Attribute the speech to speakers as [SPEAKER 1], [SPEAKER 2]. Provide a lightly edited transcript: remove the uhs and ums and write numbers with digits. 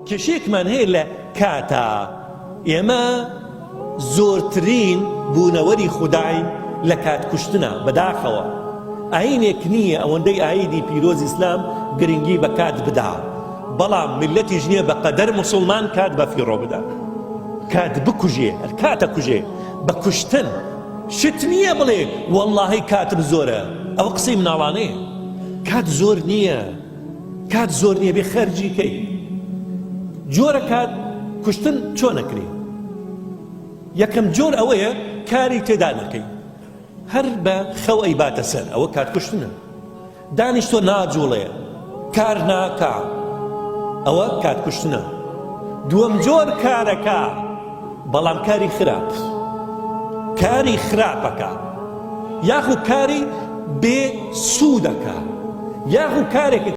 [SPEAKER 1] کێشەیەکمان هەیە لە کاتە ئێمە زۆرترین بوونەوەری خوداین لە کات کوشتنە بەداخەوە ئاینێک نییە ئەوەندەی ئایدی پیرۆزی ئیسلام گرنگی بە کات بدا بەڵام ملەتیش نییە بەقەدەر موسڵمان کات بە فیڕۆ بدا کات بکوژێ کاتە کوژێ بە کوشتن شت نییە بڵێ وەڵڵاهی کاتم زۆرە ئەوە قسەی مناڵانەیە کات زۆر نییە کات زۆر نییە بێ خەرجی کەی جۆرە کات کوشتن چۆن ئەکرێ یەکەم جۆر ئەوەیە کاری تێدا نەکەی هەر بە خەو ئەی باتە سەر ئەوە کات کوشتنە دانیشتۆ ناجوڵێ کار ناکا ئەوە کات کوشتنە دووەم جۆر کارەکە بەڵام کاری خراپ کاری خراپەکە یاخو کاری بێ سوودەکە یاخو کارێک